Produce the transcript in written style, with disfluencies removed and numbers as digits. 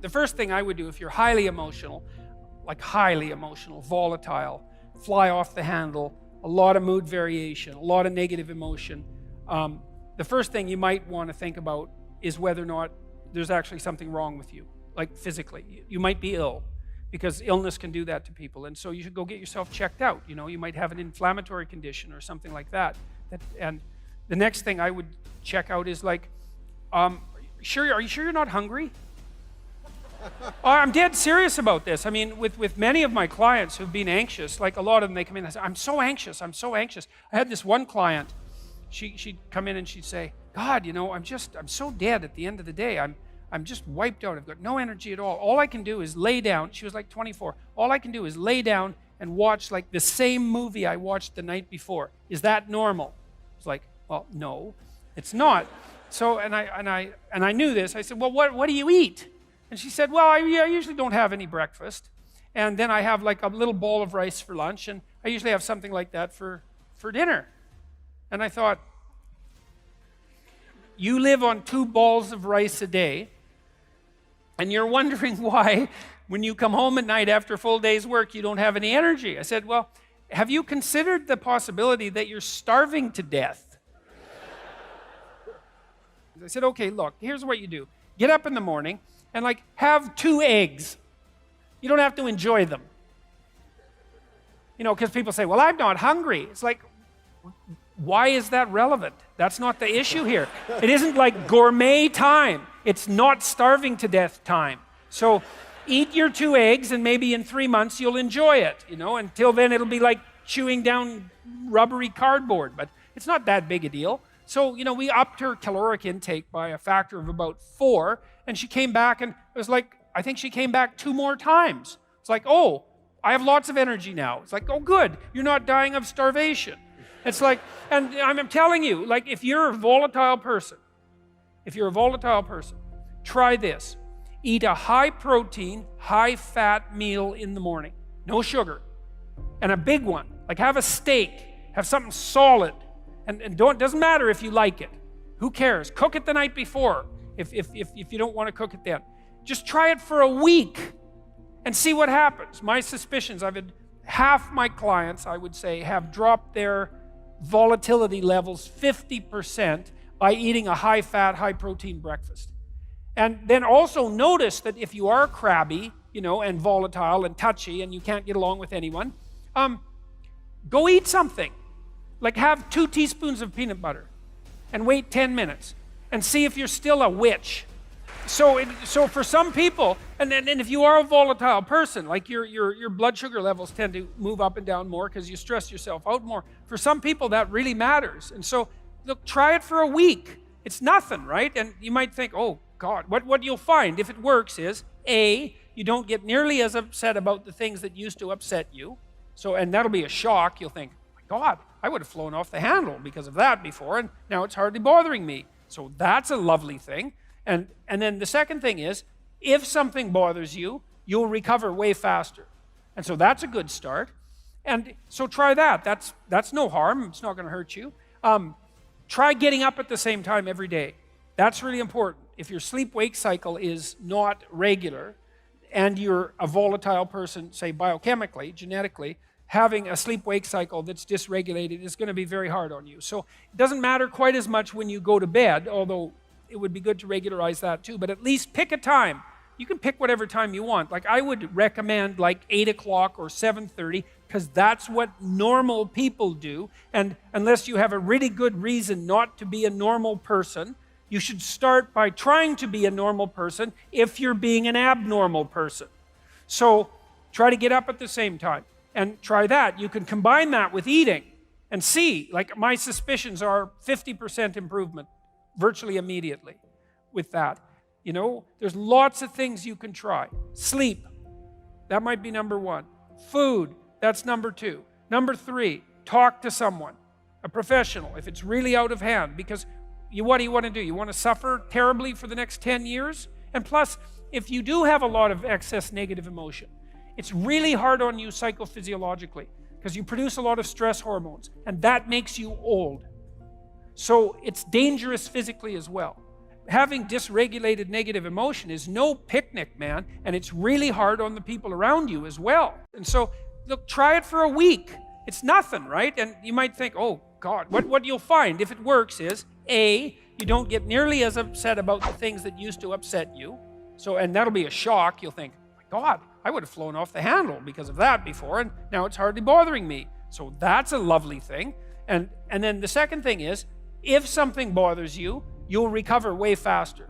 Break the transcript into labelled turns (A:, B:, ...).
A: The first thing I would do if you're highly emotional, like highly emotional, volatile, fly off the handle, a lot of mood variation, a lot of negative emotion, the first thing you might want to think about is whether or not there's actually something wrong with you, like physically. You might be ill, because illness can do that to people, and so you should go get yourself checked out. You know, you might have an inflammatory condition or something like that. And the next thing I would check out is like, are you sure you're not hungry? I'm dead serious about this. I mean, with many of my clients who've been anxious, like a lot of them, they come in and say, I'm so anxious. I had this one client, she'd come in and she'd say, God, you know, I'm so dead at the end of the day. I'm just wiped out. I've got no energy at all. All I can do is lay down. She was like 24. All I can do is lay down and watch like the same movie I watched the night before. Is that normal? It's like, well, no, it's not. So, and I knew this. I said, well, what do you eat? And she said, well, I usually don't have any breakfast. And then I have like a little bowl of rice for lunch, and I usually have something like that for dinner. And I thought, you live on 2 balls of rice a day, and you're wondering why, when you come home at night after a full day's work, you don't have any energy. I said, well, have you considered the possibility that you're starving to death? I said, okay, look, here's what you do. Get up in the morning and like have 2 eggs. You don't have to enjoy them. You know, because people say, well, I'm not hungry. It's like, why is that relevant? That's not the issue here. It isn't like gourmet time. It's not starving to death time. So eat your 2 eggs, and maybe in 3 months you'll enjoy it. You know, until then it'll be like chewing down rubbery cardboard, but it's not that big a deal. So, you know, we upped her caloric intake by a factor of about 4, and she came back, and it was like, I think she came back 2 more times. It's like, oh, I have lots of energy now. It's like, oh, good, you're not dying of starvation. It's like, and I'm telling you, like, if you're a volatile person, try this. Eat a high-protein, high-fat meal in the morning. No sugar. And a big one. Like, have a steak. Have something solid. And doesn't matter if you like it. Who cares? Cook it the night before if you don't want to cook it then. Just try it for a week and see what happens. My suspicions, I've had half my clients, I would say, have dropped their volatility levels 50% by eating a high-fat, high-protein breakfast. And then also notice that if you are crabby, you know, and volatile and touchy and you can't get along with anyone, go eat something. Like have 2 teaspoons of peanut butter and wait 10 minutes and see if you're still a witch. So for some people, and if you are a volatile person, like your blood sugar levels tend to move up and down more because you stress yourself out more. For some people, that really matters. And so, look, try it for a week. It's nothing, right? And you might think, oh, God, what you'll find, if it works, is, A, you don't get nearly as upset about the things that used to upset you. So, and that'll be a shock. You'll think, oh my God, I would have flown off the handle because of that before, and now it's hardly bothering me. So that's a lovely thing. And then the second thing is, if something bothers you, you'll recover way faster. And so that's a good start. And so try that. That's no harm. It's not going to hurt you. Try getting up at the same time every day. That's really important. If your sleep-wake cycle is not regular, and you're a volatile person, say biochemically, genetically, having a sleep-wake cycle that's dysregulated is going to be very hard on you. So it doesn't matter quite as much when you go to bed, although it would be good to regularize that too, but at least pick a time. You can pick whatever time you want. Like I would recommend like 8 o'clock or 7:30, because that's what normal people do. And unless you have a really good reason not to be a normal person, you should start by trying to be a normal person if you're being an abnormal person. So try to get up at the same time. And try that. You can combine that with eating and see, like my suspicions are 50% improvement virtually immediately with that. You know, there's lots of things you can try. Sleep, that might be number 1. Food, that's number 2. Number 3, talk to someone, a professional, if it's really out of hand, because what do you want to do? You want to suffer terribly for the next 10 years? And plus, if you do have a lot of excess negative emotion, it's really hard on you psychophysiologically because you produce a lot of stress hormones, and that makes you old. So it's dangerous physically as well. having dysregulated negative emotion is no picnic, man, and it's really hard on the people around you as well. And so, look, try it for a week. It's nothing, right? And you might think, oh, God, what you'll find if it works is, A, you don't get nearly as upset about the things that used to upset you. So, and that'll be a shock. You'll think, my God, I would have flown off the handle because of that before, and now it's hardly bothering me. So that's a lovely thing. And then the second thing is, if something bothers you, you'll recover way faster.